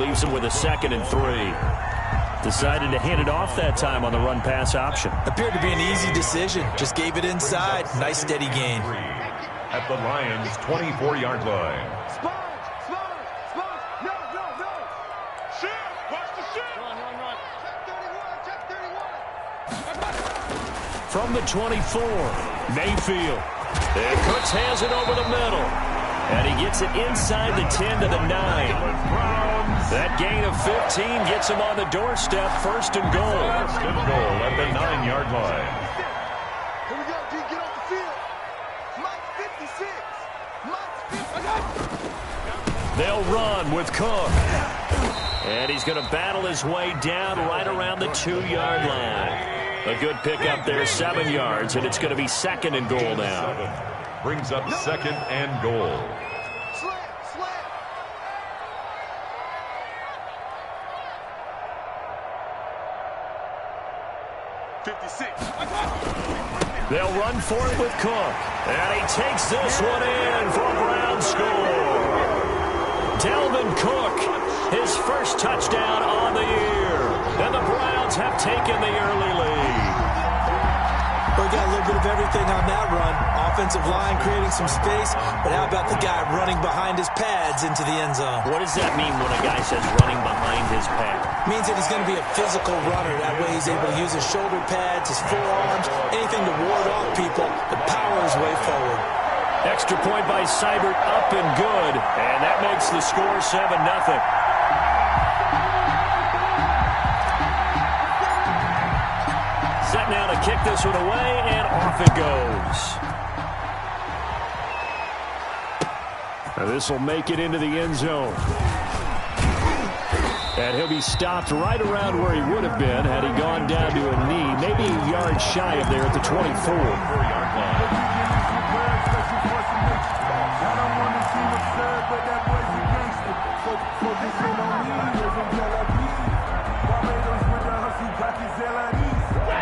Leaves him with a 2nd and 3. Decided to hand it off that time on the run-pass option. Appeared to be an easy decision. Just gave it inside. Nice, steady gain. At the Lions' 24-yard line. From the 24, Mayfield. And Cooks has it over the middle. And he gets it inside the 10 to the 9. That gain of 15 gets him on the doorstep, 1st and goal. 1st and goal at the 9-yard line. Here we go, D. Get off the field. Mike 56. Mike 56. They'll run with Cook. And he's going to battle his way down right around the 2-yard line. A good pickup there, 7 yards, and it's going to be 2nd and goal now. Brings up 2nd and goal. Slant. They'll run for it with Cook. And he takes this one in for a Brown score. Dalvin Cook, his first touchdown on the year. And the Browns have taken the early lead. We got a little bit of everything on that run. Offensive line creating some space, but how about the guy running behind his pads into the end zone? What does that mean when a guy says running behind his pad? Means that he's going to be a physical runner. That way he's able to use his shoulder pads, his forearms, anything to ward off people, but power his way forward. Extra point by Seibert, up and good, and that makes the score 7-0. Set now to kick this one away, and off it goes. Now this will make it into the end zone. And he'll be stopped right around where he would have been had he gone down to a knee, maybe a yard shy of there at the 24-yard line.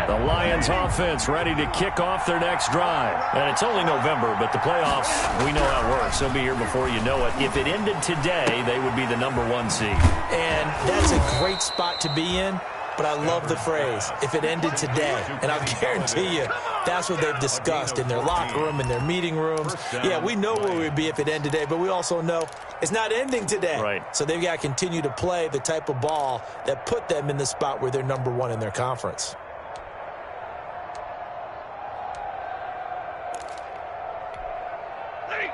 The Lions offense ready to kick off their next drive. And it's only November, but the playoffs, we know how it works. They'll be here before you know it. If it ended today, they would be the #1 seed. And that's a great spot to be in, but I love the phrase, if it ended today. And I'll guarantee you, that's what they've discussed in their locker room, in their meeting rooms. Yeah, we know where we'd be if it ended today, but we also know it's not ending today. Right. So they've got to continue to play the type of ball that put them in the spot where they're #1 in their conference.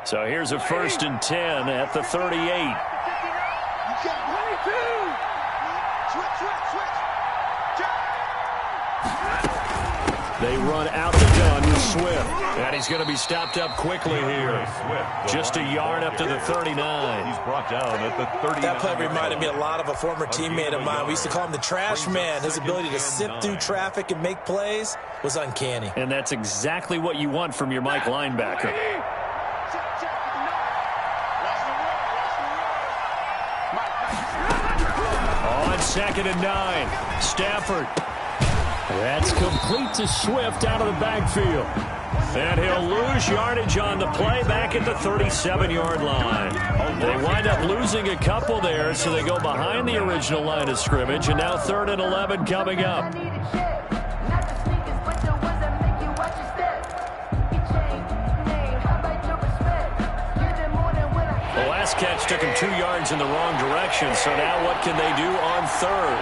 So here's a 1st and 10 at the 38. They run out the gun with Swift. And he's going to be stopped up quickly here. Just a yard up to the 39. He's brought down at the 39. That play reminded me a lot of a former teammate of mine. We used to call him the trash man. His ability to sift through traffic and make plays was uncanny. And that's exactly what you want from your Mike linebacker. On 2nd and 9, Stafford. That's complete to Swift out of the backfield. And he'll lose yardage on the play back at the 37-yard line. They wind up losing a couple there, so they go behind the original line of scrimmage, and now 3rd and 11 coming up. The last catch took him 2 yards in the wrong direction, so now what can they do on 3rd?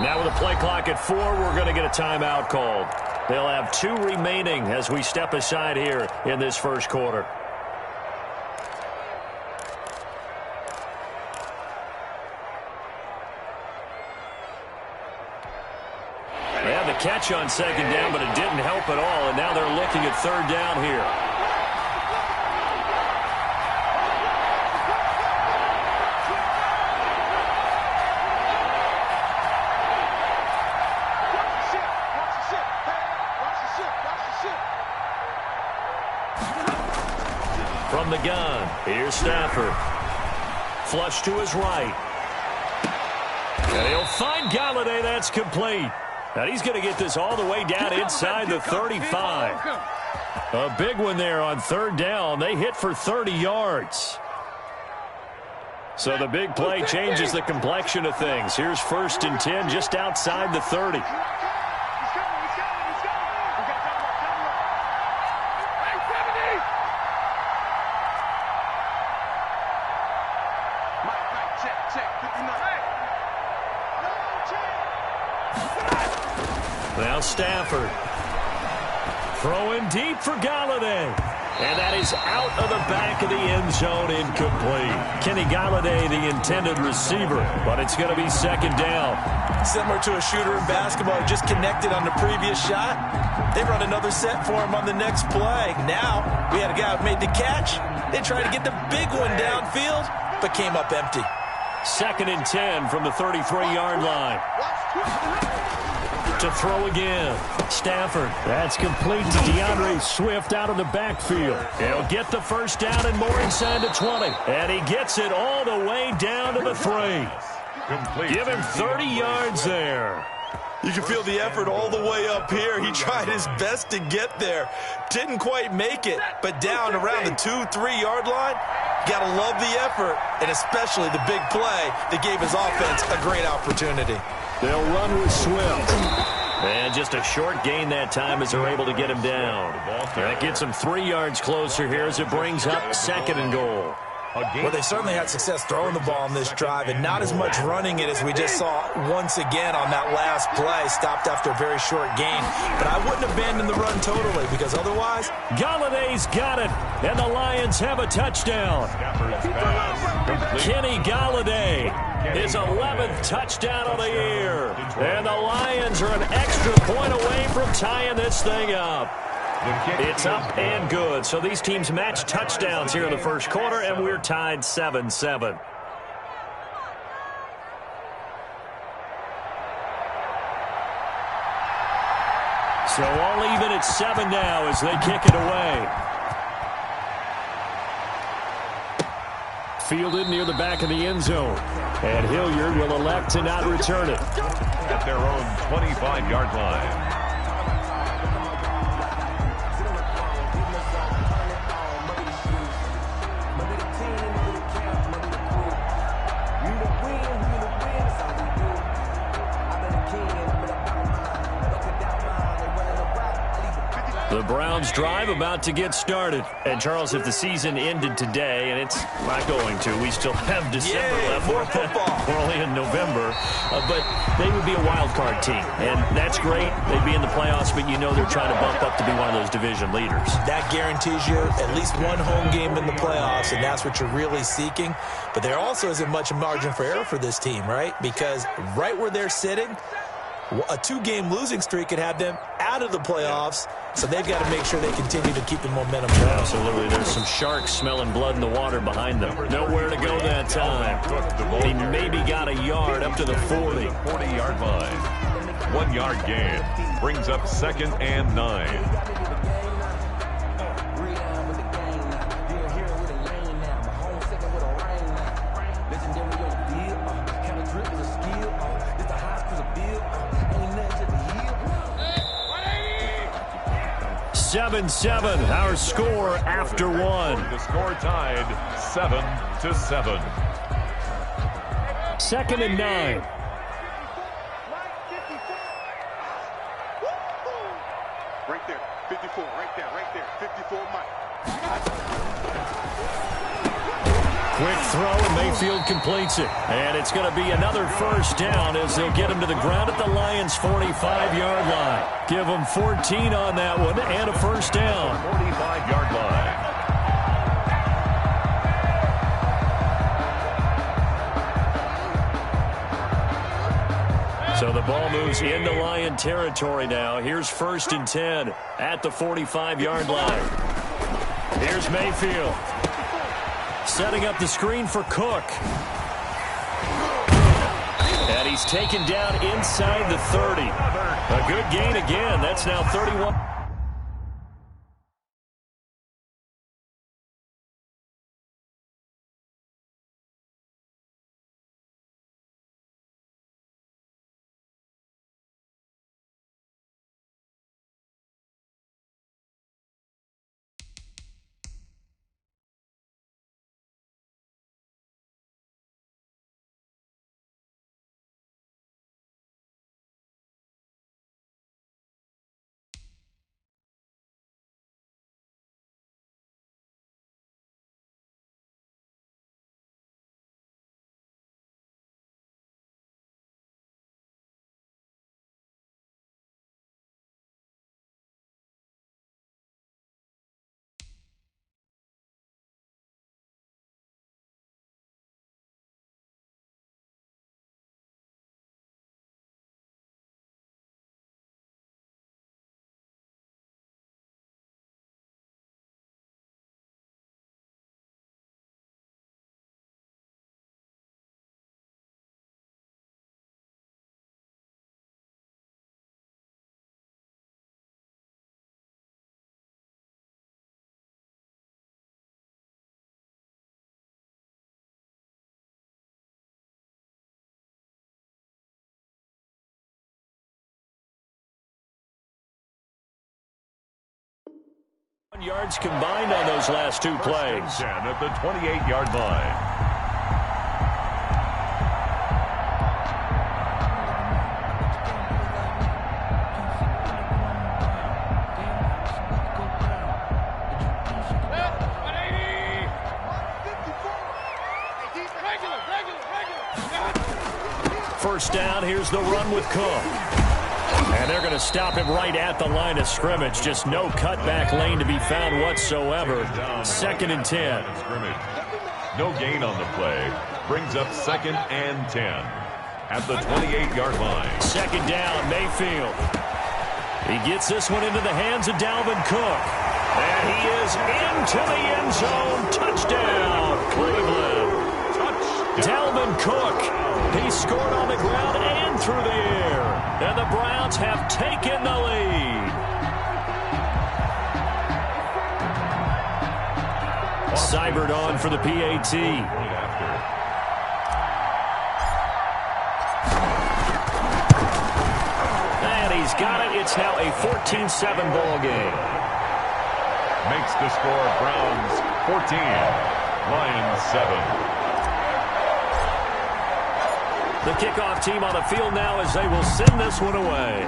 Now with a play clock at 4, we're going to get a timeout called. They'll have 2 remaining as we step aside here in this first quarter. They had the catch on 2nd down, but it didn't help at all, and now they're looking at 3rd down here. From the gun, here's Stafford. Flush to his right. find Galladay. That's complete. And he's going to get this all the way down inside the 35. A big one there on third down. They hit for 30 yards. So the big play changes the complexion of things. Here's 1st and 10 just outside the 30. Now Stafford. Throwing deep for Galladay. And that is out of the back of the end zone, incomplete. Kenny Galladay, the intended receiver, but it's going to be 2nd down. Similar to a shooter in basketball, just connected on the previous shot. They run another set for him on the next play. Now, we had a guy who made the catch. They tried to get the big one downfield, but came up empty. 2nd and 10 from the 33-yard line. To throw again. Stafford. That's complete to DeAndre Swift out of the backfield. He'll get the 1st down and more inside the 20. And he gets it all the way down to the 3. Give him 30 yards there. You can feel the effort all the way up here. He tried his best to get there. Didn't quite make it, but down around the 2-3 yard line, got to love the effort, and especially the big play that gave his offense a great opportunity. They'll run with Swift. And just a short gain that time as they're able to get him down. That gets him 3 yards closer here as it brings up 2nd and goal. Well, they certainly had success throwing the ball on this drive and not as much running it as we just saw once again on that last play. Stopped after a very short gain. But I wouldn't abandon the run totally because otherwise... Galladay's got it, and the Lions have a touchdown. Kenny Galladay, his 11th touchdown of the year. And the Lions are an extra point away from tying this thing up. It's up and good. So these teams match touchdowns here in the first quarter, and we're tied 7-7. So all even at 7 now as they kick it away. Fielded near the back of the end zone. And Hilliard will elect to not return it. At their own 25-yard line. The Browns drive about to get started. And, Charles, if the season ended today, and it's not going to, we still have December left. More football. We're only in November. But they would be a wild card team. And that's great. They'd be in the playoffs, but you know they're trying to bump up to be one of those division leaders. That guarantees you at least one home game in the playoffs, and that's what you're really seeking. But there also isn't much margin for error for this team, right? Because right where they're sitting, a 2-game losing streak could have them out of the playoffs, so they've got to make sure they continue to keep the momentum going. Absolutely. There's some sharks smelling blood in the water behind them. Nowhere to go that time. He maybe got a yard up to the 40. 40-yard line. 1 yard gain. Brings up 2nd and 9. Seven, our score after 1. The score tied 7-7. 2nd and 9. Right there, 54, right there, 54, Mike. Quick throw, and Mayfield completes it. And it's going to be another 1st down as they'll get him to the ground at the Lions' 45-yard line. Give them 14 on that one and a 1st down. 45-yard line. So the ball moves into Lion territory now. Here's 1st and 10 at the 45-yard line. Here's Mayfield. Setting up the screen for Cook. And he's taken down inside the 30. A good gain again. That's now 31. Yards combined on those last two plays. 10 at the 28-yard line. First down, here's the run with Cook. And they're going to stop him right at the line of scrimmage. Just no cutback lane to be found whatsoever. 2nd and 10. No gain on the play. Brings up 2nd and 10 at the 28-yard line. 2nd down, Mayfield. He gets this one into the hands of Dalvin Cook. And he is into the end zone. Touchdown, Cleveland. Dalvin Cook. He scored on the ground and through the air. And the Browns have taken the lead. Seibert on for the PAT. And he's got it. It's now a 14-7 ball game. Makes the score Browns 14, Lions 7. The kickoff team on the field now as they will send this one away.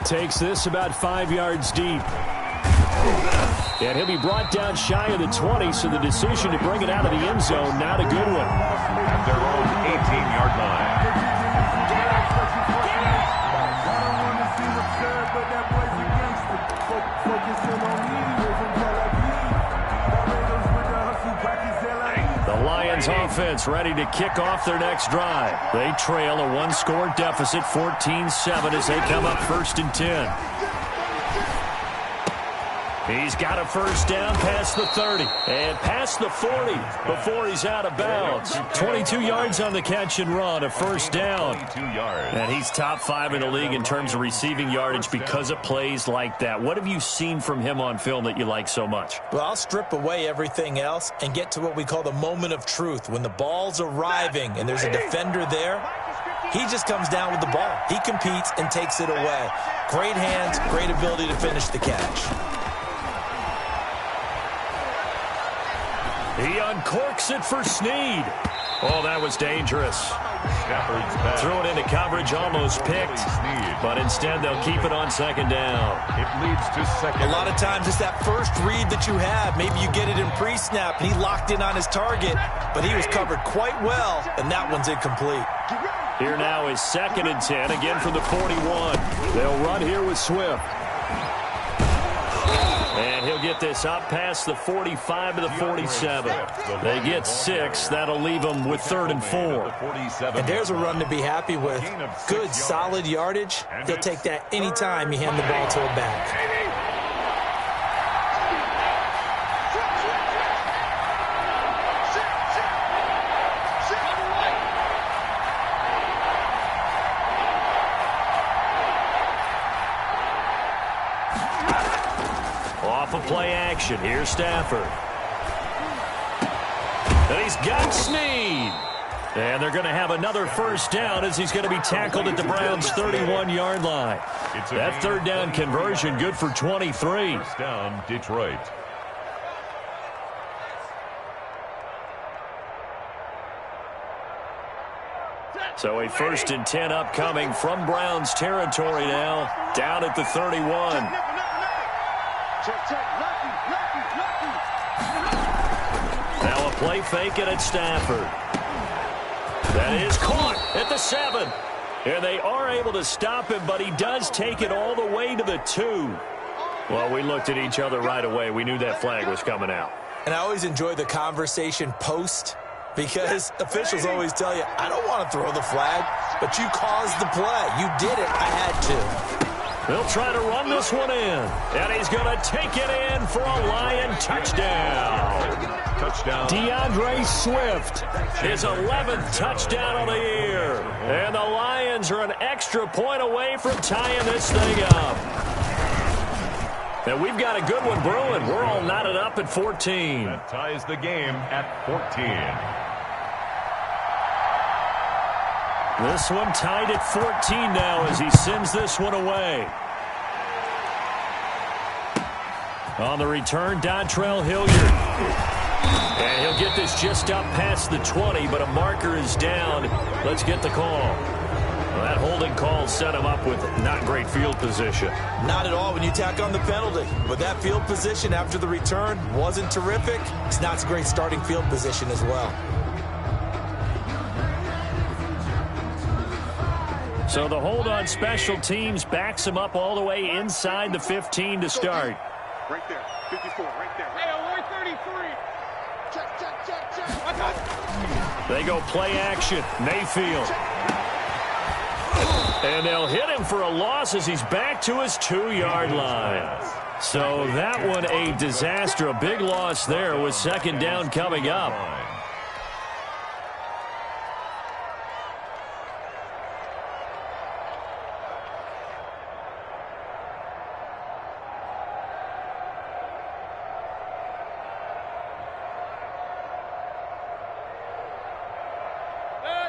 Takes this about 5 yards deep. And he'll be brought down shy of the 20, so the decision to bring it out of the end zone, not a good one. At their own 18-yard line. The Lions offense ready to kick off their next drive. They trail a one-score deficit, 14-7, as they come up 1st and 10. He's got a first down past the 30 and past the 40 before he's out of bounds. 22 yards on the catch and run, a first down. And he's top 5 in the league in terms of receiving yardage because of plays like that. What have you seen from him on film that you like so much? Well, I'll strip away everything else and get to what we call the moment of truth. When the ball's arriving and there's a defender there, he just comes down with the ball. He competes and takes it away. Great hands, great ability to finish the catch. He uncorks it for Snead. Oh, that was dangerous. Threw it into coverage, almost picked. But instead, they'll keep it on 2nd down. It leads to 2nd. A lot of times, it's that first read that you have. Maybe you get it in pre-snap, and he locked in on his target. But he was covered quite well, and that one's incomplete. Here now is 2nd and 10, again from the 41. They'll run here with Swift. And he'll get this up past the 45 to the 47. They get 6. That'll leave them with 3rd and 4. And there's a run to be happy with. Good, solid yardage. He'll take that anytime you hand the ball to a back. Off of play action. Here's Stafford. And he's got Snead. And they're going to have another first down as he's going to be tackled at the Browns' 31-yard line. That 3rd down conversion good for 23. First down, Detroit. So a 1st and 10 upcoming from Browns territory now, down at the 31. Now a play fake it at Stafford. That is caught at the 7. And they are able to stop him, but he does take it all the way to the 2. Well, we looked at each other right away. We knew that flag was coming out. And I always enjoy the conversation post, because officials always tell you, I don't want to throw the flag, but you caused the play. You did it. I had to. They'll try to run this one in. And he's going to take it in for a Lion touchdown. Touchdown. DeAndre Swift, his 11th touchdown of the year. And the Lions are an extra point away from tying this thing up. And we've got a good one brewing. We're all knotted up at 14. That ties the game at 14. This one tied at 14 now as he sends this one away. On the return, Dontrell Hilliard. And he'll get this just up past the 20, but a marker is down. Let's get the call. Well, that holding call set him up with not great field position. Not at all when you tack on the penalty. But that field position after the return wasn't terrific. It's not a great starting field position as well. So the hold on special teams backs him up all the way inside the 15 to start. Right there. 54, right there. Hey, 133. Check, check, check, check. They go play action. Mayfield. And they'll hit him for a loss as he's back to his 2-yard line. So that one a disaster. A big loss there with second down coming up.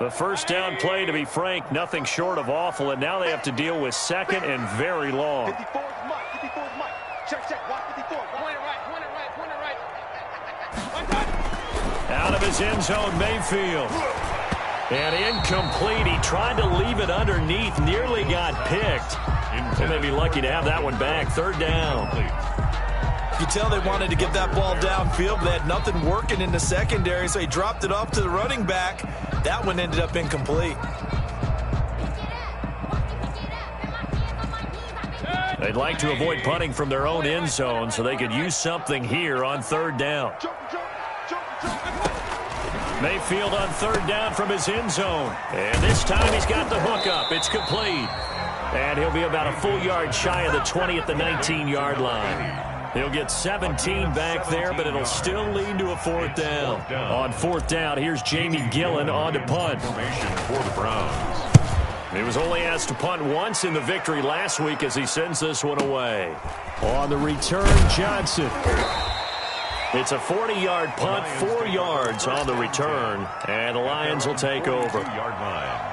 The first down play, to be frank, nothing short of awful, and now they have to deal with second and very long. 54 is Mike. 54 is Mike. Check, check. Watch 54. Point it right. Out of his end zone, Mayfield. And incomplete. He tried to leave it underneath, nearly got picked. They may be lucky to have that one back. Third down. You tell they wanted to get that ball downfield, but they had nothing working in the secondary, so he dropped it off to the running back. That one ended up incomplete. They'd like to avoid punting from their own end zone so they could use something here on third down. Mayfield on third down from his end zone. And this time he's got the hook up. It's complete. And he'll be about a full yard shy of the 20 at the 19-yard line. He'll get 17 back there, but it'll still lead to a fourth down. On fourth down, here's Jamie Gillen on to punt. Formation for the Browns. He was only asked to punt once in the victory last week as he sends this one away. On the return, Johnson. It's a 40-yard punt, 4 yards on the return, and the Lions will take over. 2-yard line.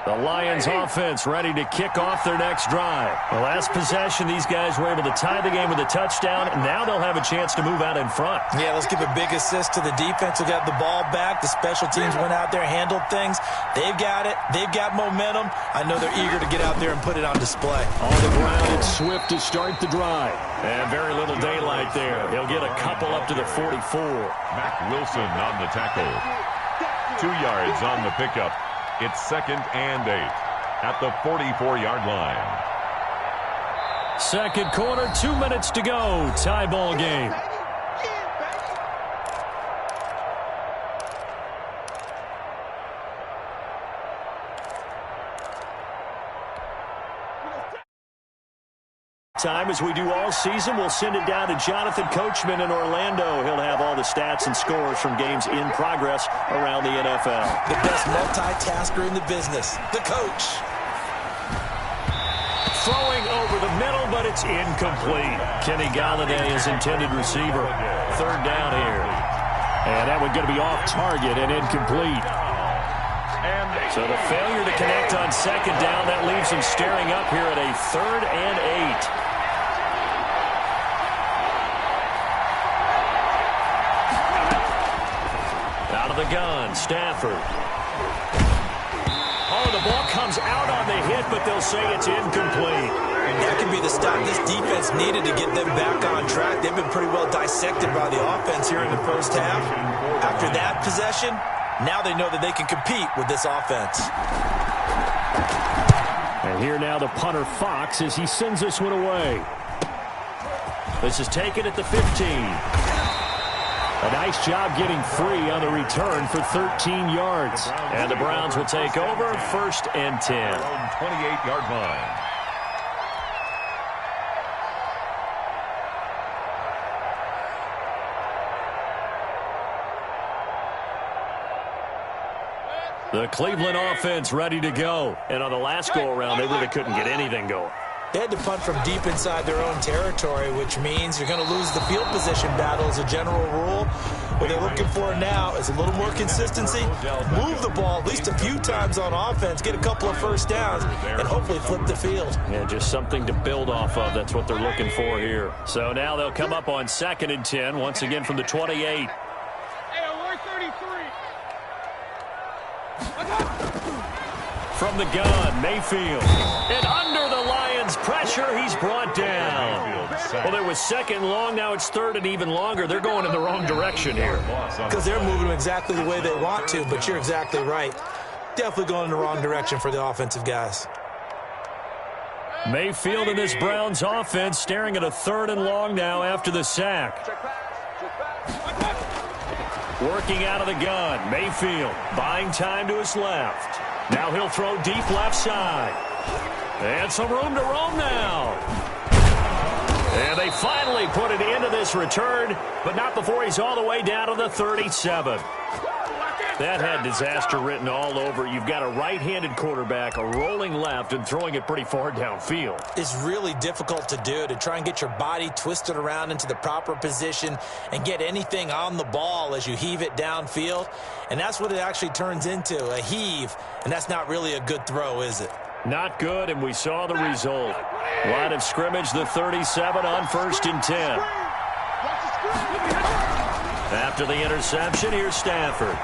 The Lions offense ready to kick off their next drive. The last possession, these guys were able to tie the game with a touchdown. Now they'll have a chance to move out in front. Yeah, let's give a big assist to the defense who got the ball back. The special teams went out there, handled things. They've got it. They've got momentum. I know they're eager to get out there and put it on display. On the ground, it's Swift to start the drive. And very little daylight there. He'll get a couple up to the 44. Mac Wilson on the tackle. 2 yards on the pickup. It's 2nd and 8 at the 44-yard line. Second quarter, 2 minutes to go. Tie ball game. Time as we do all season, we'll send it down to Jonathan Coachman in Orlando. He'll have all the stats and scores from games in progress around the NFL. The best multitasker in the business, the coach. Throwing over the middle, but it's incomplete. Kenny Galladay is intended receiver. Third down here. And that one going to be off target and incomplete. So the failure to connect on second down, that leaves him staring up here at a 3rd and 8. Out of the gun, Stafford. Oh, the ball comes out on the hit, but they'll say it's incomplete. That could be the stop this defense needed to get them back on track. They've been pretty well dissected by the offense here in the first half. After that possession, now they know that they can compete with this offense. And here now the punter Fox as he sends this one away. This is taken at the 15. A nice job getting free on the return for 13 yards. And the Browns will take over 1st and 10. 28-yard line. The Cleveland offense ready to go. And on the last go-around, they really couldn't get anything going. They had to punt from deep inside their own territory, which means you're going to lose the field position battle as a general rule. What they're looking for now is a little more consistency, move the ball at least a few times on offense, get a couple of first downs, and hopefully flip the field. Yeah, just something to build off of. That's what they're looking for here. So now they'll come up on 2nd and 10, once again from the 28. From the gun, Mayfield. And under the Lions' pressure, he's brought down. Well, there was 2nd long, now it's 3rd and even longer. They're going in the wrong direction here. Because they're moving them exactly the way they want to, but you're exactly right. Definitely going in the wrong direction for the offensive guys. Mayfield and this Browns offense staring at a 3rd and long now after the sack. Working out of the gun, Mayfield buying time to his left. Now he'll throw deep left side. And some room to roam now. And they finally put it into this return, but not before he's all the way down to the 37. That had disaster written all over. You've got a right-handed quarterback, a rolling left, and throwing it pretty far downfield. It's really difficult to do, to try and get your body twisted around into the proper position and get anything on the ball as you heave it downfield. And that's what it actually turns into, a heave. And that's not really a good throw, is it? Not good, and we saw the result. Line of scrimmage, the 37 on 1st and 10. After the interception, here's Stafford.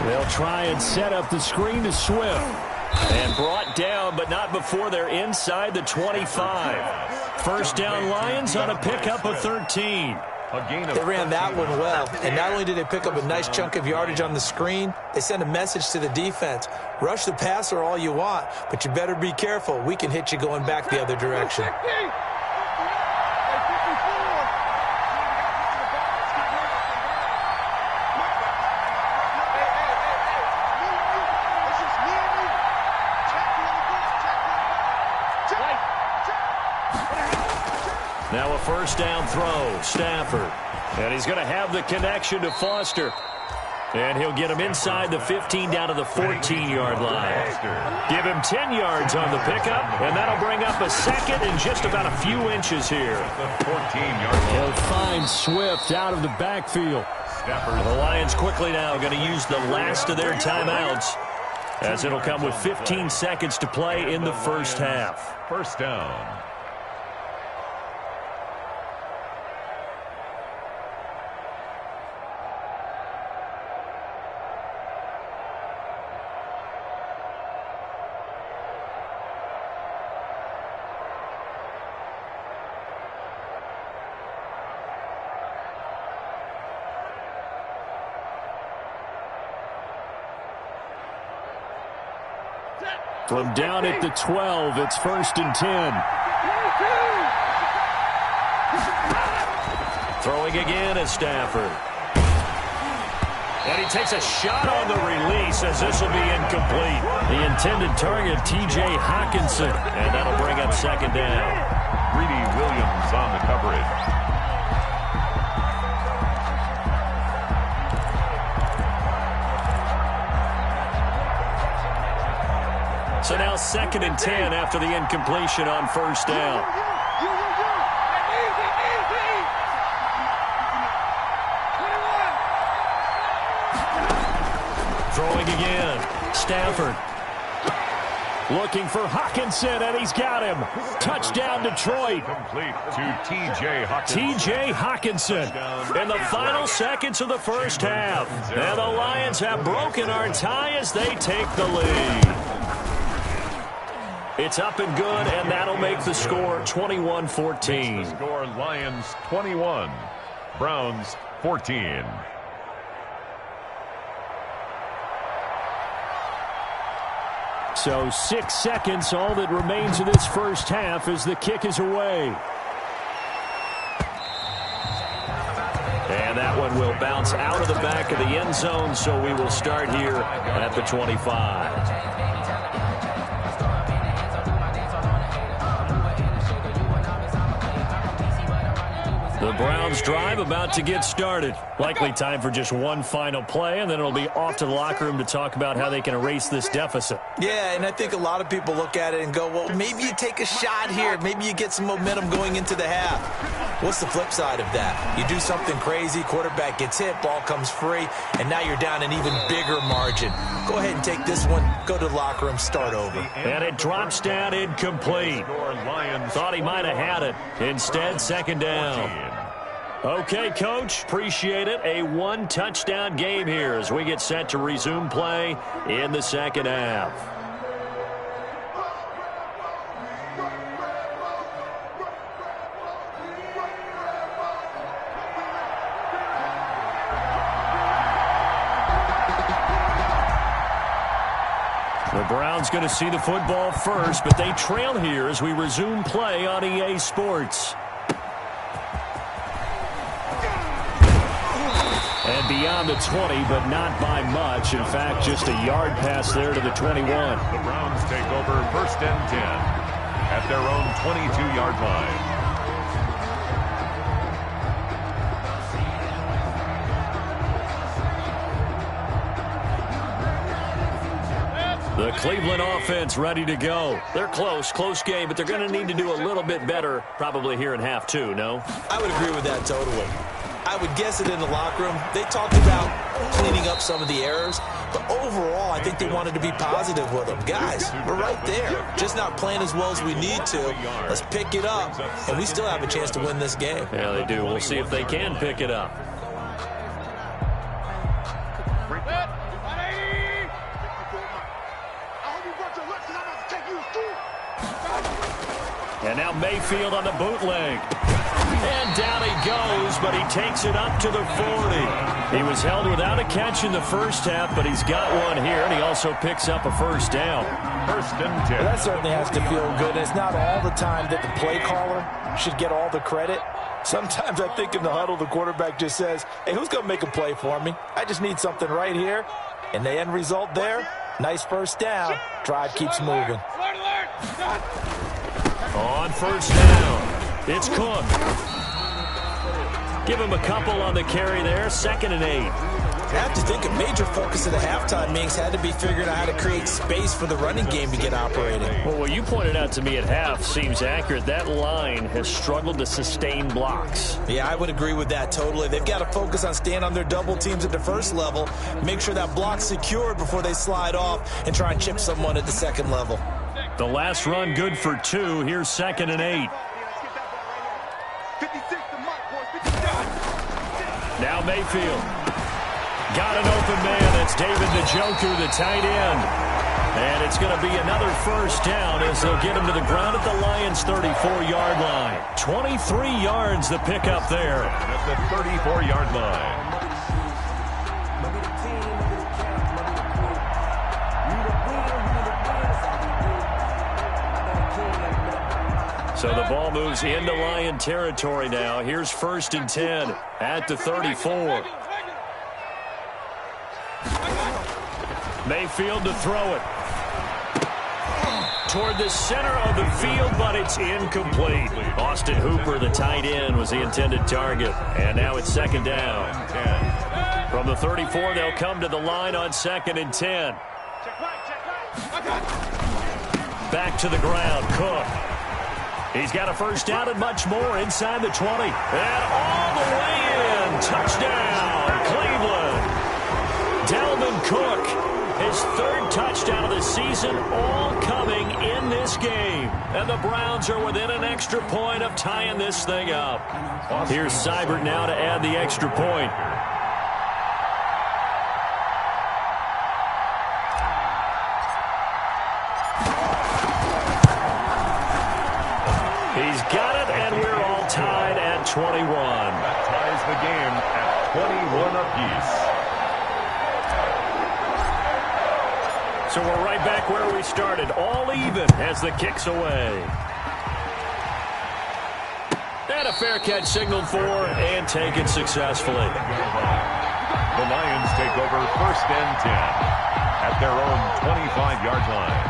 They'll try and set up the screen to Swift. And brought down, but not before they're inside the 25. First down Lions on a pickup of 13. They ran that one well, and not only did they pick up a nice chunk of yardage on the screen, they sent a message to the defense. Rush the passer all you want, but you better be careful. We can hit you going back the other direction. Now a first down throw, Stafford. And he's going to have the connection to Foster. And he'll get him inside the 15 down to the 14-yard line. Give him 10 yards on the pickup, and that'll bring up a 2nd and just about a few inches here. 14-yard line. He'll find Swift out of the backfield. The Lions quickly now going to use the last of their timeouts, as it'll come with 15 seconds to play in the first half. First down. From down at the 12, it's 1st and 10. Throwing again is Stafford. And he takes a shot on the release as this will be incomplete. The intended target, T.J. Hawkinson. And that'll bring up 2nd down. Greedy Williams on the coverage. So now 2nd and 10 after the incompletion on first down. Throwing again. Stafford. Looking for Hawkinson, and he's got him. Touchdown, Detroit. Complete to T.J. Hawkinson. T.J. Hawkinson in the final seconds of the first half. And the Lions have broken our tie as they take the lead. It's up and good, and that'll make the score 21-14. The score, Lions 21, Browns 14. So 6 seconds, all that remains of this first half as the kick is away. And that one will bounce out of the back of the end zone, so we will start here at the 25. The Browns drive about to get started. Likely time for just one final play, and then it'll be off to the locker room to talk about how they can erase this deficit. Yeah, and I think a lot of people look at it and go, well, maybe you take a shot here. Maybe you get some momentum going into the half. What's the flip side of that? You do something crazy, quarterback gets hit, ball comes free, and now you're down an even bigger margin. Go ahead and take this one, go to the locker room, start over. And it drops down incomplete. Thought he might have had it. Instead, second down. Okay, Coach, appreciate it. A one-touchdown game here as we get set to resume play in the second half. The Browns going to see the football first, but they trail here as we resume play on EA Sports. And beyond the 20, but not by much. In fact, just a yard pass there to the 21. The Browns take over first and 10 at their own 22-yard line. The Cleveland offense ready to go. They're close game, but they're going to need to do a little bit better probably here in half two, no? I would agree with that totally. I would guess it in the locker room. They talked about cleaning up some of the errors, but overall, I think they wanted to be positive with them. Guys, we're right there. Just not playing as well as we need to. Let's pick it up, and we still have a chance to win this game. Yeah, they do. We'll see if they can pick it up. And now Mayfield on the bootleg. And down he goes, but he takes it up to the 40. He was held without a catch in the first half, but he's got one here, and he also picks up a first down. First and 10. Well, that certainly has to feel good. It's not all the time that the play caller should get all the credit. Sometimes I think in the huddle, the quarterback just says, hey, who's going to make a play for me? I just need something right here. And the end result there, nice first down. Drive keeps moving. On first down, it's Cook. Give him a couple on the carry there, 2nd and 8. I have to think a major focus of the halftime meetings had to be figuring out how to create space for the running game to get operating. Well, what you pointed out to me at half seems accurate. That line has struggled to sustain blocks. Yeah, I would agree with that totally. They've got to focus on staying on their double teams at the first level, make sure that block's secured before they slide off and try and chip someone at the second level. The last run good for 2. Here's 2nd and 8. Now Mayfield. Got an open man. That's David Njoku, the tight end. And it's going to be another first down as they'll get him to the ground at the Lions' 34-yard line. 23 yards the pickup there. At the 34-yard line. So the ball moves into Lion territory now. Here's 1st and 10 at the 34. Mayfield to throw it. Toward the center of the field, but it's incomplete. Austin Hooper, the tight end, was the intended target. And now it's 2nd down. From the 34, they'll come to the line on 2nd and 10. Back to the ground, Cook. He's got a first down and much more inside the 20. And all the way in. Touchdown, Cleveland. Dalvin Cook, his 3rd touchdown of the season, all coming in this game. And the Browns are within an extra point of tying this thing up. Here's Seibert now to add the extra point. He's got it, and we're all tied at 21. That ties the game at 21 apiece. So we're right back where we started, all even as the kick's away. And a fair catch signaled for and taken successfully. The Lions take over 1st and 10 at their own 25-yard line.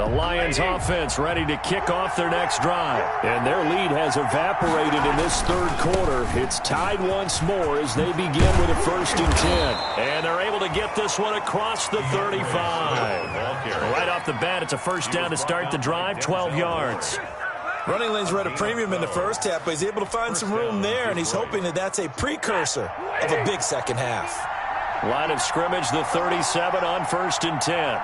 The Lions offense ready to kick off their next drive. And their lead has evaporated in this third quarter. It's tied once more as they begin with a 1st and 10. And they're able to get this one across the 35. Right off the bat, it's a 1st down to start the drive, 12 yards. Running lanes were at a premium in the first half, but he's able to find some room there, and he's hoping that that's a precursor of a big second half. Line of scrimmage, the 37 on 1st and 10.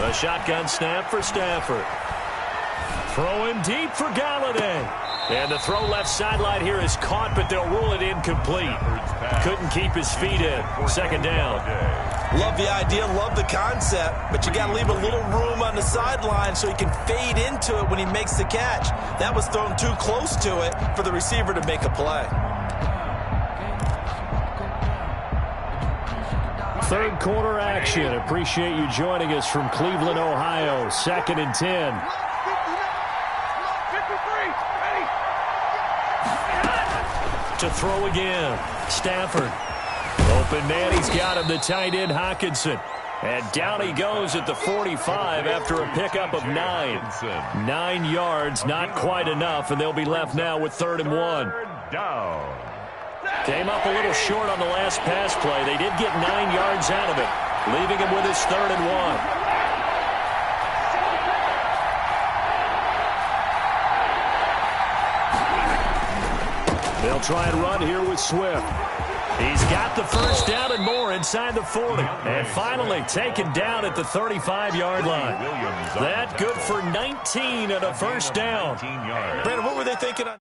A shotgun snap for Stafford. Throwing deep for Galladay. And the throw left sideline here is caught, but they'll rule it incomplete. Couldn't keep his feet in. 2nd down. Love the idea, love the concept, but you got to leave a little room on the sideline so he can fade into it when he makes the catch. That was thrown too close to it for the receiver to make a play. 3rd quarter action. Appreciate you joining us from Cleveland, Ohio. 2nd and 10. To throw again. Stafford. Open man, he's got him, the tight end Hockenson. And down he goes at the 45 after a pickup of 9. 9 yards, not quite enough, and they'll be left now with 3rd and 1. Down. Came up a little short on the last pass play. They did get 9 yards out of it, leaving him with his 3rd and 1. They'll try and run here with Swift. He's got the 1st down and more inside the 40. And finally taken down at the 35-yard line. That good for 19 and a 1st down. Brandon, what were they thinking on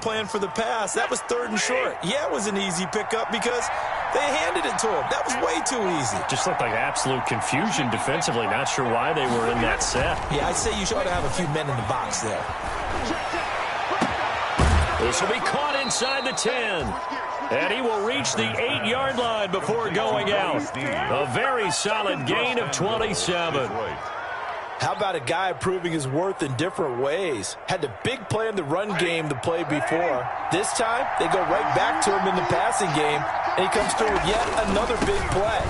plan for the pass? That was 3rd and short. Yeah, it was an easy pickup because they handed it to him. That was way too easy. Just looked like absolute confusion defensively. Not sure why they were in that set. Yeah, I'd say you should have a few men in the box there. This will be caught inside the 10. And he will reach the 8-yard line before going out. A very solid gain of 27. How about a guy proving his worth in different ways? Had the big play in the run game the play before. This time, they go right back to him in the passing game, and he comes through with yet another big play.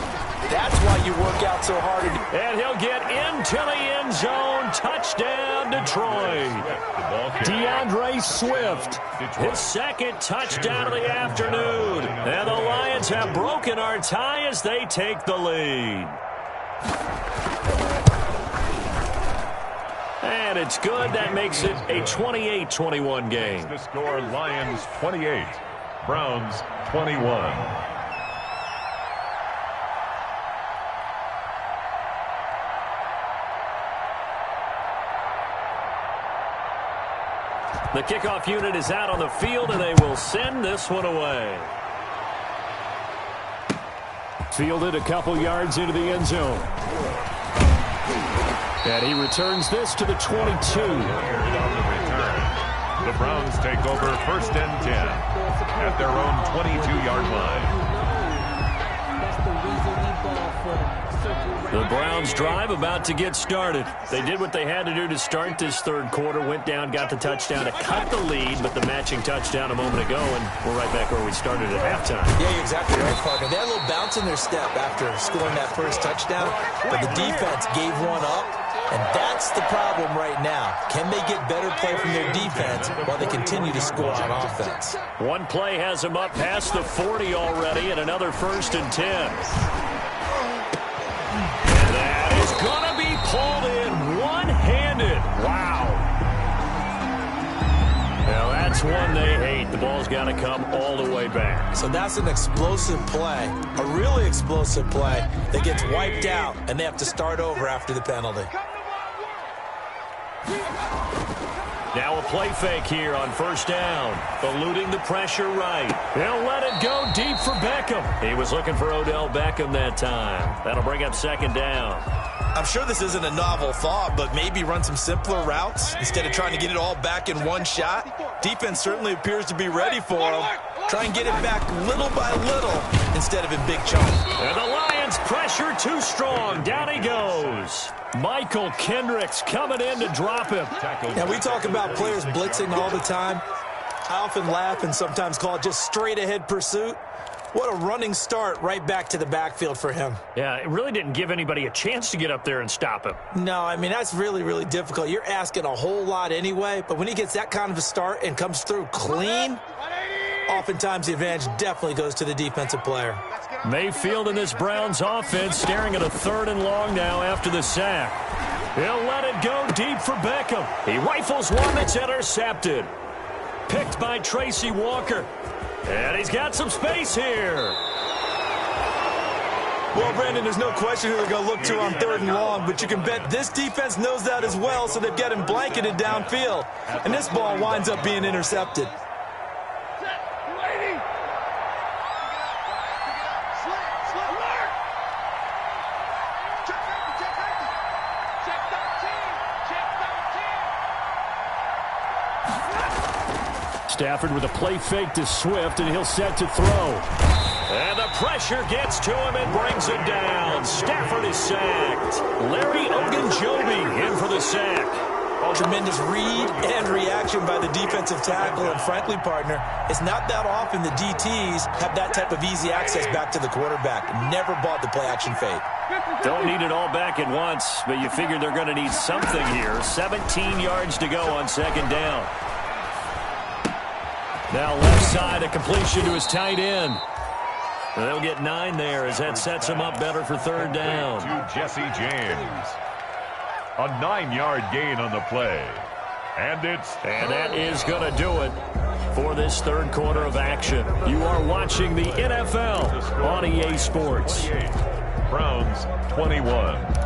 That's why you work out so hard. And he'll get into the end zone. Touchdown, Detroit. DeAndre Swift, his 2nd touchdown of the afternoon. And the Lions have broken our tie as they take the lead. And it's good. That makes it a 28-21 game. The score, Lions 28, Browns 21. The kickoff unit is out on the field, and they will send this one away. Fielded a couple yards into the end zone. And he returns this to the 22. The Browns take over 1st and 10 at their own 22-yard line. The Browns drive about to get started. They did what they had to do to start this 3rd quarter. Went down, got the touchdown to cut the lead, but the matching touchdown a moment ago, and we're right back where we started at halftime. Yeah, you're exactly right, partner. They had a little bounce in their step after scoring that 1st touchdown, but the defense gave one up, and that's the problem right now. Can they get better play from their defense while they continue to score on offense? One play has them up past the 40 already, and another 1st and 10. That is going to be pulled in one-handed. Wow. Now, that's one they hate. The ball's got to come all the way back. So that's an explosive play, a really explosive play that gets wiped out, and they have to start over after the penalty. Now a play fake here on 1st down. Eluding the pressure right. He'll let it go deep for Beckham. He was looking for Odell Beckham that time. That'll bring up 2nd down. I'm sure this isn't a novel thought, but maybe run some simpler routes instead of trying to get it all back in one shot. Defense certainly appears to be ready for him. Try and get it back little by little instead of in big chunks. And the Lions pressure too strong. Down he goes. Michael Kendricks coming in to drop him. Now, we talk about players blitzing all the time. I often laugh and sometimes call it just straight-ahead pursuit. What a running start right back to the backfield for him. Yeah, it really didn't give anybody a chance to get up there and stop him. No, I mean, that's really, really difficult. You're asking a whole lot anyway, but when he gets that kind of a start and comes through clean, oftentimes the advantage definitely goes to the defensive player. Mayfield in this Browns offense staring at a 3rd and long now after the sack. He'll let it go deep for Beckham. He rifles one that's intercepted. Picked by Tracy Walker. And he's got some space here. Well, Brandon, there's no question who they're going to look to on 3rd and long, but you can bet this defense knows that as well, so they've got him blanketed downfield. And this ball winds up being intercepted. Stafford with a play fake to Swift, and he'll set to throw. And the pressure gets to him and brings him down. Stafford is sacked. Larry Ogunjobi in for the sack. Tremendous read and reaction by the defensive tackle, and frankly, partner, it's not that often the DTs have that type of easy access back to the quarterback. Never bought the play-action fake. Don't need it all back at once, but you figure they're going to need something here. 17 yards to go on 2nd down. Now left side, a completion to his tight end. They'll get 9 there as that sets him up better for 3rd down. To Jesse James. A 9-yard gain on the play. And that is going to do it for this 3rd quarter of action. You are watching the NFL on EA Sports. Browns 21.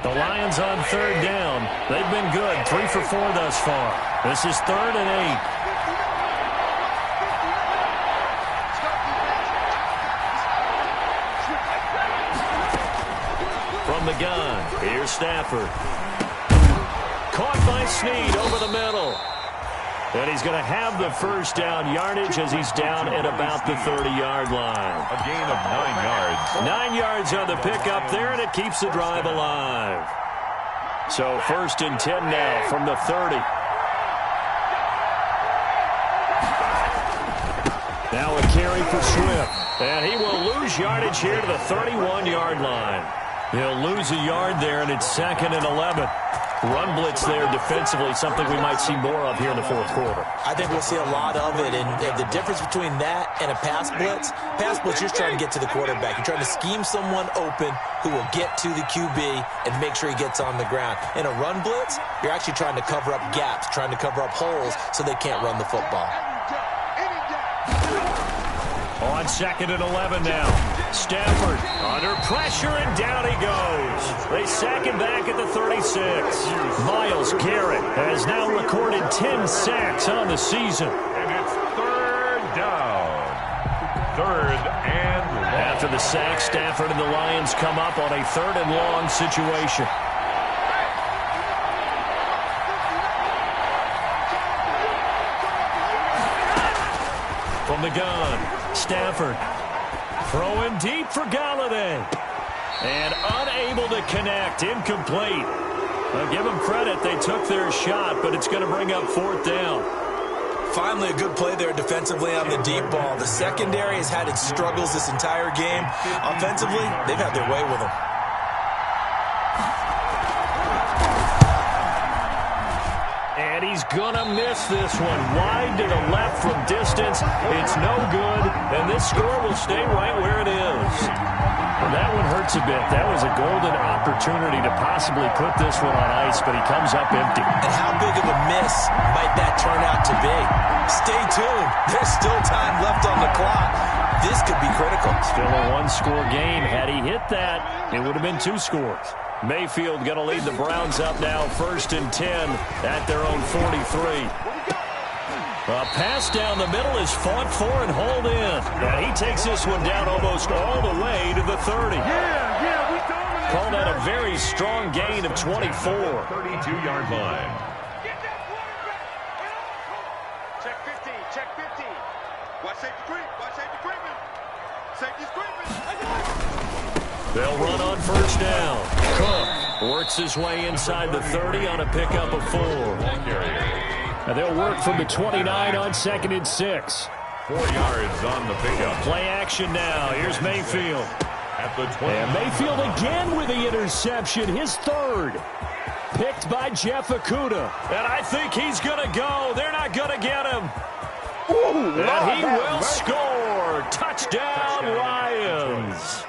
The Lions on 3rd down. They've been good. 3 for 4 thus far. This is 3rd and 8. From the gun, here's Stafford. Caught by Snead over the middle. And he's going to have the 1st down yardage as he's down at about the 30-yard line. A gain of 9 yards. 9 yards on the pickup there, and it keeps the drive alive. So 1st and 10 now from the 30. Now a carry for Swift. And he will lose yardage here to the 31-yard line. He'll lose a yard there, and it's 2nd and 11. Run blitz there defensively, something we might see more of here in the 4th quarter. I think we'll see a lot of it, and the difference between that and a pass blitz, you're trying to get to the quarterback. You're trying to scheme someone open who will get to the QB and make sure he gets on the ground. In a run blitz, you're actually trying to cover up gaps, trying to cover up holes so they can't run the football. On 2nd and 11 now. Stafford under pressure, and down he goes. They sack him back at the 36. Myles Garrett has now recorded 10 sacks on the season. And it's 3rd down. 3rd and long. After the sack, Stafford and the Lions come up on a 3rd and long situation. From the gun, Stafford throwing deep for Galladay. And unable to connect, incomplete. I'll give them credit, they took their shot, but it's going to bring up 4th down. Finally, a good play there defensively on the deep ball. The secondary has had its struggles this entire game. Offensively, they've had their way with them. And he's going to miss this one. Wide to the left from distance. It's no good, and this score will stay right where it is. Well, that one hurts a bit. That was a golden opportunity to possibly put this one on ice, but he comes up empty. And how big of a miss might that turn out to be? Stay tuned. There's still time left on the clock. This could be critical. Still a 1-score game. Had he hit that, it would have been 2 scores. Mayfield going to lead the Browns up now, 1st and 10 at their own 43. A pass down the middle is fought for and hauled in. And he takes this one down almost all the way to the 30. Called out a very strong gain of 24. 32-yard line. Watch safety creep. Watch safety creeping. Safety's creeping. They'll run on first down. Cook works his way inside the 30 on a pickup of 4. And they'll work from the 29 on 2nd and 6. 4 yards on the pickup. Play action now. Here's Mayfield. At the 20. And Mayfield again with the interception, his 3rd. Picked by Jeff Okudah. And I think he's going to go. They're not going to get him. Ooh, and he will score. Touchdown, Lions.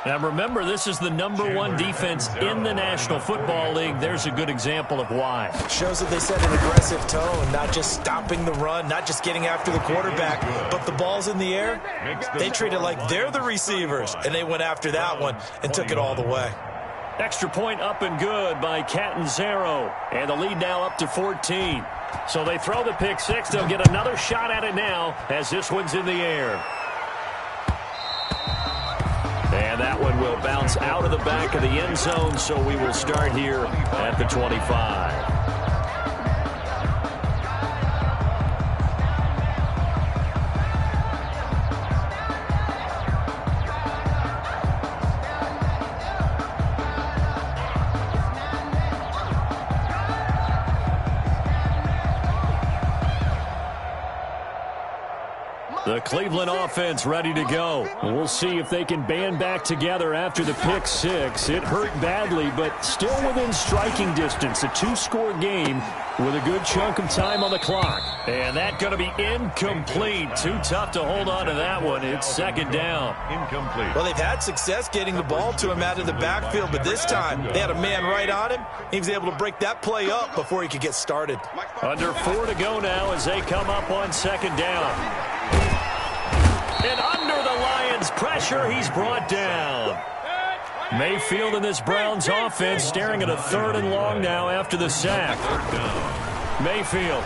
Now remember, this is the #1 defense in the National Football League. There's a good example of why. Shows that they set an aggressive tone, not just stopping the run, not just getting after the quarterback, but the ball's in the air. They treat it like they're the receivers, and they went after that one and took it all the way. Extra point up and good by Catanzaro. And the lead now up to 14. So they throw the pick 6. They'll get another shot at it now as this one's in the air. And that one will bounce out of the back of the end zone, so we will start here at the 25. The Cleveland offense ready to go. We'll see if they can band back together after the pick 6. It hurt badly, but still within striking distance. A 2-score game with a good chunk of time on the clock. And that going to be incomplete. Too tough to hold on to that one. It's 2nd down. Incomplete. Well, they've had success getting the ball to him out of the backfield, but this time they had a man right on him. He was able to break that play up before he could get started. Under 4 to go now as they come up on 2nd down. And under the Lions' pressure, he's brought down. Mayfield in this Browns offense staring at a 3rd and long now after the sack. Mayfield.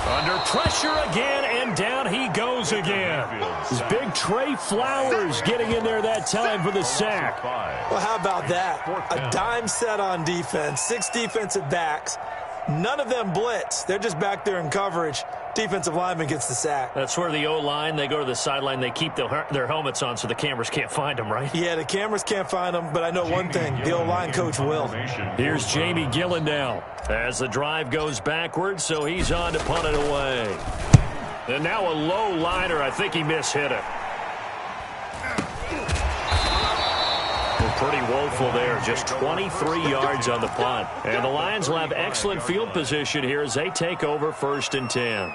Under pressure again, and down he goes again. It's big Trey Flowers getting in there that time for the sack. Well, how about that? A dime set on defense, 6 defensive backs. None of them blitz. They're just back there in coverage. Defensive lineman gets the sack. That's where the O-line, they go to the sideline, they keep their helmets on so the cameras can't find them, right? Yeah, the cameras can't find them, but I know one thing. The O-line coach will. Here's Jamie Gillen now as the drive goes backwards, so he's on to punt it away. And now a low liner. I think he mishit it. Pretty woeful there. Just 23 yards on the punt. And the Lions will have excellent field position here as they take over 1st and 10.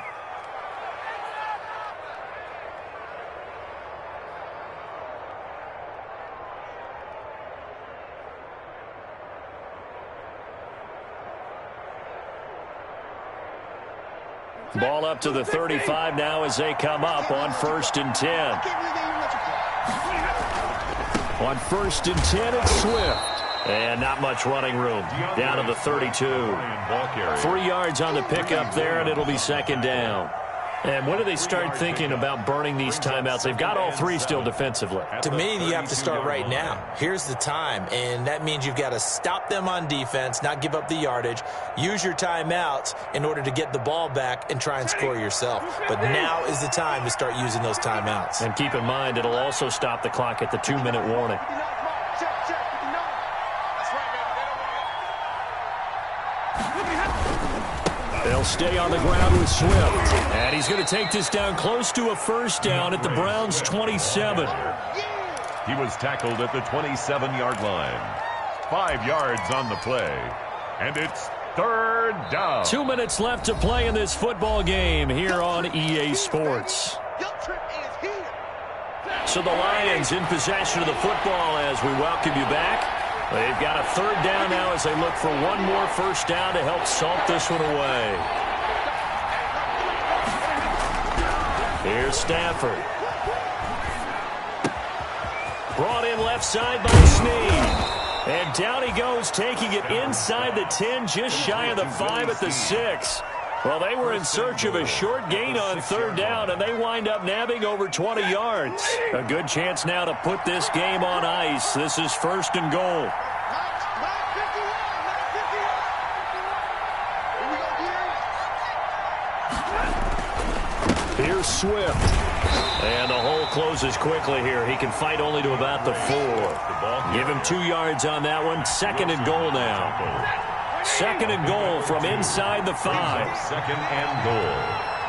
Ball up to the 35 now as they come up on 1st and 10. On 1st and 10, it's Swift. And not much running room. Down to the 32. 3 yards on the pickup there, and it'll be 2nd down. And when do they start thinking about burning these timeouts? They've got all 3 still defensively. To me, you have to start right now. Here's the time, and that means you've got to stop them on defense, not give up the yardage, use your timeouts in order to get the ball back and try and score yourself. But now is the time to start using those timeouts. And keep in mind, it'll also stop the clock at the 2-minute warning. They'll stay on the ground with Swift. And he's going to take this down close to a 1st down at the Browns' 27. He was tackled at the 27-yard line. 5 yards on the play. And it's 3rd down. 2 minutes left to play in this football game here on EA Sports. So the Lions in possession of the football as we welcome you back. They've got a 3rd down now as they look for one more 1st down to help salt this one away. Here's Stafford. Brought in left side by Snead. And down he goes, taking it inside the 10, just shy of the 5 at the 6. Well, they were in search of a short gain on 3rd down, and they wind up nabbing over 20 yards. A good chance now to put this game on ice. This is 1st and goal. Here's Swift. And the hole closes quickly here. He can fight only to about the 4. Give him 2 yards on that one. 2nd and goal now. 2nd and goal from inside the 5. 2nd and goal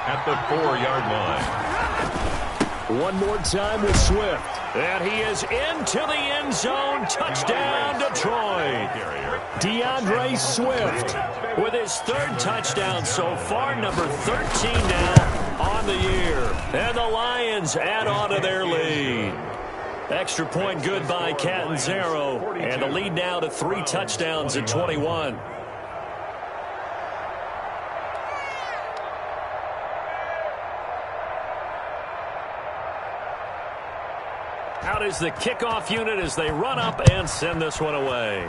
at the 4-yard line. One more time with Swift. And he is into the end zone. Touchdown, Detroit. DeAndre Swift with his 3rd touchdown so far, number 13 now on the year. And the Lions add on to their lead. Extra point good by Catanzaro. And the lead now to 3 touchdowns at 21. Out is the kickoff unit as they run up and send this one away.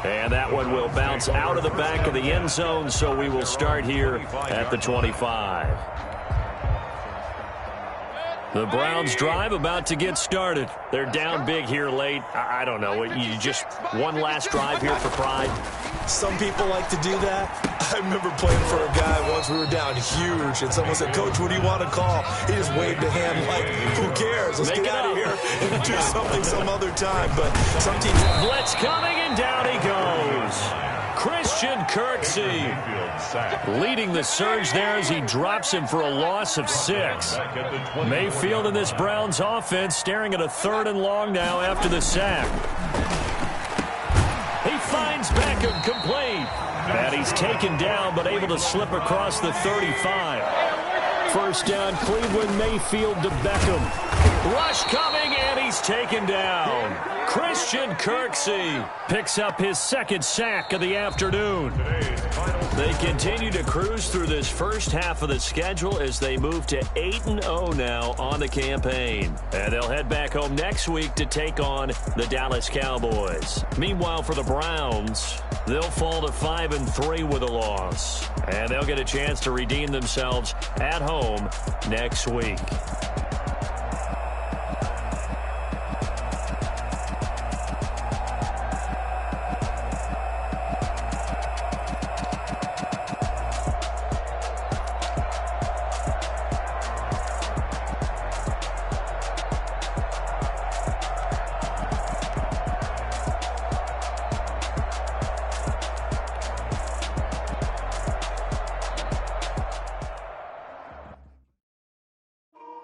And that one will bounce out of the back of the end zone, so we will start here at the 25. The Browns drive about to get started. They're down big here late. I don't know. You just one last drive here for pride. Some people like to do that. I remember playing for a guy once. We were down huge, and someone said, "Coach, what do you want to call?" He just waved a hand like, "Who cares? Let's get out of here and do something some other time." But some teams... Blitz coming, and down he goes. Christian Kirksey leading the surge there as he drops him for a loss of 6. Mayfield in this Browns offense staring at a 3rd and long now after the sack. He finds Beckham complete. And he's taken down but able to slip across the 35. First down, Cleveland. Mayfield to Beckham. Rush coming, and he's taken down. Christian Kirksey picks up his 2nd sack of the afternoon. They continue to cruise through this first half of the schedule as they move to 8-0 now on the campaign. And they'll head back home next week to take on the Dallas Cowboys. Meanwhile, for the Browns, they'll fall to 5-3 with a loss. And they'll get a chance to redeem themselves at home next week.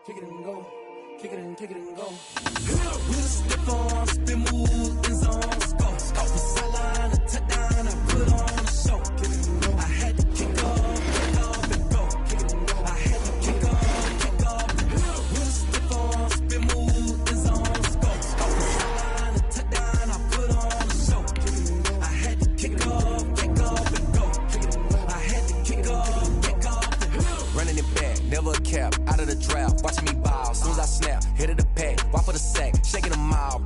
Kick it and go. Kick it and go. With a stiff on, spin move, in zone, go. Off the sideline, a touchdown, I put on a show. Kick it and go. I had to kick off and go. Kick it and go. I had to kick off and go. With a stiff on, spin move, in zone, go. Off the sideline, a touchdown, I put on a show. Kick it and go. I had to kick off and go. Kick it and go. I had to kick off and go. Running it back, never a cap, out of the draft. Watching me ball, soon as I snap, hit of the pack, walk for the sack, shaking them all.